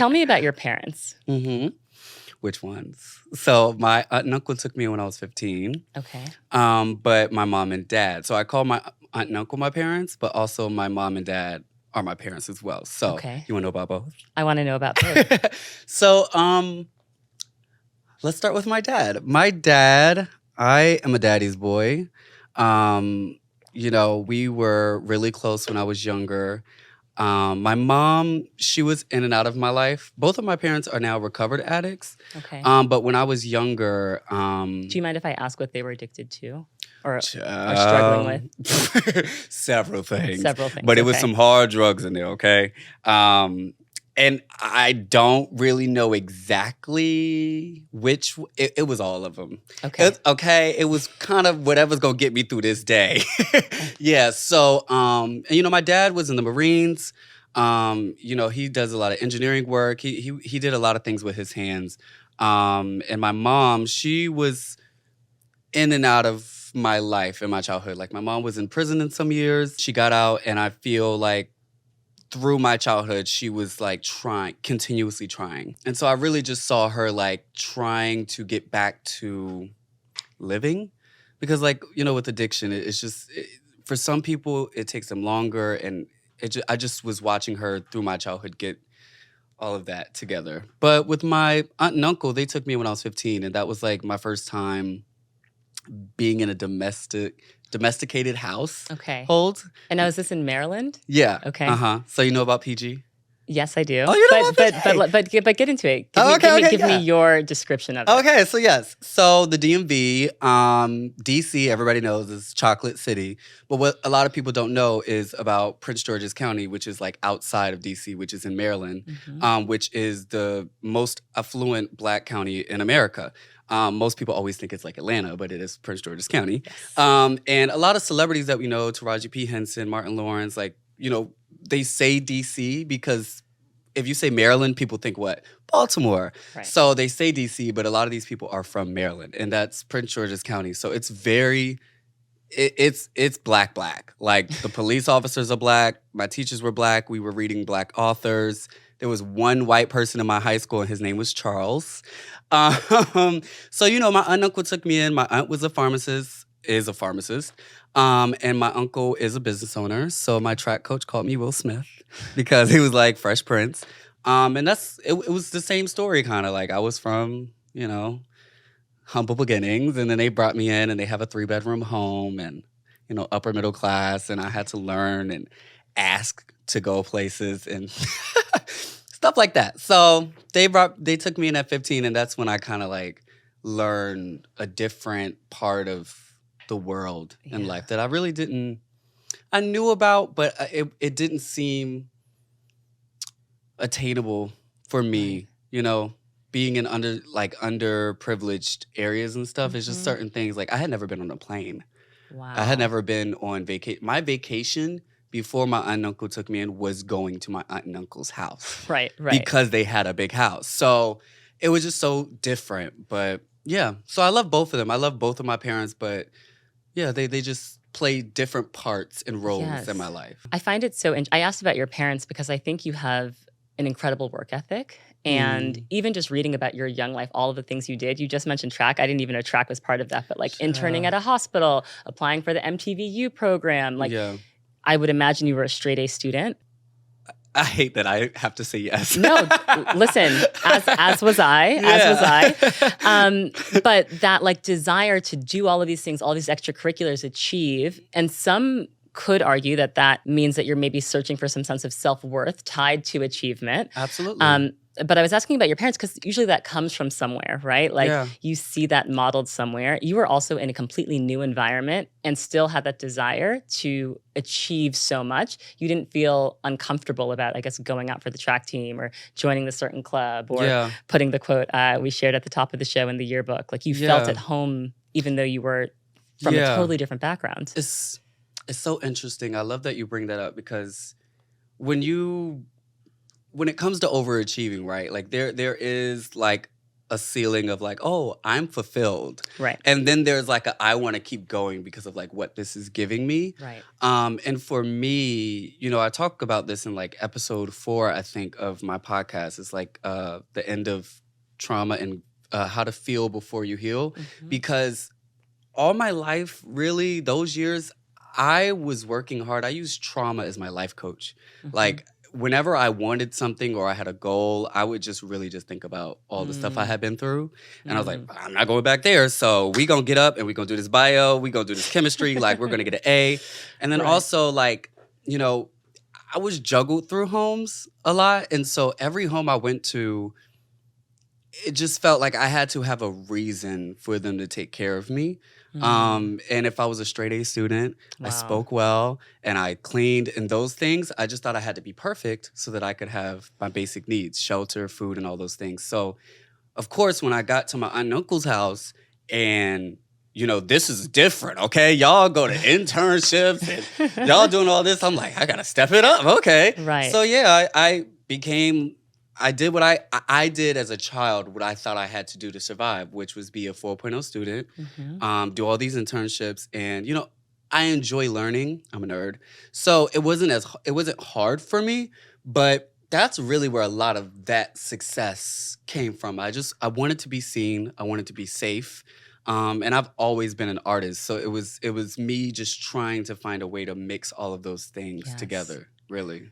Tell me about your parents. Which ones? So my aunt and uncle took me when I was 15. Okay. But my mom and dad. So I call my aunt and uncle my parents, but also my mom and dad are my parents as well. So you want to know about both? I want to know about both. So let's start with my dad. My dad, I am a daddy's boy. We were really close when I was younger. My mom, she was in and out of my life. Both of my parents are now recovered addicts. Okay. But when I was younger... Do you mind if I ask what they were addicted to? Or struggling with? Several things. But it was some hard drugs in there, okay? And I don't really know exactly which. It was all of them. Okay. It was kind of whatever's going to get me through this day. Yeah. So, my dad was in the Marines. He does a lot of engineering work. He did a lot of things with his hands. And my mom, she was in and out of my life in my childhood. Like, my mom was in prison in some years. She got out, and I feel like through my childhood, she was like continuously trying. And so I really just saw her like trying to get back to living. Because with addiction, it's just, for some people, it takes them longer. And I just was watching her through my childhood get all of that together. But with my aunt and uncle, they took me when I was 15. And that was like my first time being in a domesticated house. Okay. Hold. And now is this in Maryland? Yeah. Okay. So you know about PG? Yes, I do. Oh, you know about PG? But get into it. Give me your description of it. Okay, so yes. So the DMV, DC, everybody knows is Chocolate City. But what a lot of people don't know is about Prince George's County, which is like outside of DC, which is in Maryland, which is the most affluent Black county in America. Most people always think it's like Atlanta, but it is Prince George's County. Yes. And a lot of celebrities that we know, Taraji P. Henson, Martin Lawrence, they say DC because if you say Maryland, people think what? Baltimore. Right. So they say DC, but a lot of these people are from Maryland, and that's Prince George's County. So it's it's black. Like, the police officers are Black. My teachers were Black. We were reading Black authors. There was one white person in my high school, and his name was Charles. My aunt and uncle took me in. My aunt is a pharmacist. And my uncle is a business owner. So my track coach called me Will Smith because he was like Fresh Prince. And it was the same story, kind of like I was from, humble beginnings. And then they brought me in, and they have a 3-bedroom home and, upper middle class. And I had to learn and ask to go places and stuff like that. So they took me in at 15, and that's when I kind of like learned a different part of the world in life that I really I knew about, but it didn't seem attainable for me, being in underprivileged areas and stuff. It's just certain things. Like, I had never been on a plane. Wow. I had never been on vacation. My vacation before my aunt and uncle took me in was going to my aunt and uncle's house. Right. Because they had a big house. So it was just so different. But yeah, so I love both of them. I love both of my parents, but yeah, they just play different parts and roles in my life. I find it so I asked about your parents because I think you have an incredible work ethic. And even just reading about your young life, all of the things you did. You just mentioned track. I didn't even know track was part of that. But interning at a hospital, applying for the MTVU program. I would imagine you were a straight A student. I hate that I have to say yes. No, listen, as was I. But that desire to do all of these things, all these extracurriculars, achieve, and some could argue that means that you're maybe searching for some sense of self-worth tied to achievement. Absolutely. But I was asking about your parents because usually that comes from somewhere, right? You see that modeled somewhere. You were also in a completely new environment and still had that desire to achieve so much. You didn't feel uncomfortable about, I guess, going out for the track team or joining the certain club or putting the quote we shared at the top of the show in the yearbook. You felt at home even though you were from a totally different background. It's so interesting. I love that you bring that up because when it comes to overachieving, right? There is a ceiling of like, oh, I'm fulfilled. Right. And then there's like I want to keep going because of like what this is giving me. Right. And for me, you know, I talk about this in like episode 4, I think, of my podcast. It's like the end of trauma and how to feel before you heal. Because all my life, really, those years, I was working hard. I used trauma as my life coach. Like, whenever I wanted something or I had a goal, I would just really just think about all the stuff I had been through. And I was like, I'm not going back there. So we gonna get up and we gonna do this bio. We gonna do this chemistry. Like, we're gonna get an A. And then also, like, you know, I was juggled through homes a lot. And so every home I went to, it just felt like I had to have a reason for them to take care of me. And if I was a straight A student, I spoke well and I cleaned and those things, I just thought I had to be perfect so that I could have my basic needs, shelter, food, and all those things. So, of course, when I got to my aunt and uncle's house and, you know, this is different, okay? Y'all go to internships and y'all doing all this. I'm like, I got to step it up, okay? Right. So, yeah, I did what I did as a child, what I thought I had to do to survive, which was be a 4.0 student, do all these internships. And, you know, I enjoy learning. I'm a nerd. So it wasn't hard for me, but that's really where a lot of that success came from. I wanted to be seen. I wanted to be safe. And I've always been an artist. So it was me just trying to find a way to mix all of those things together, really.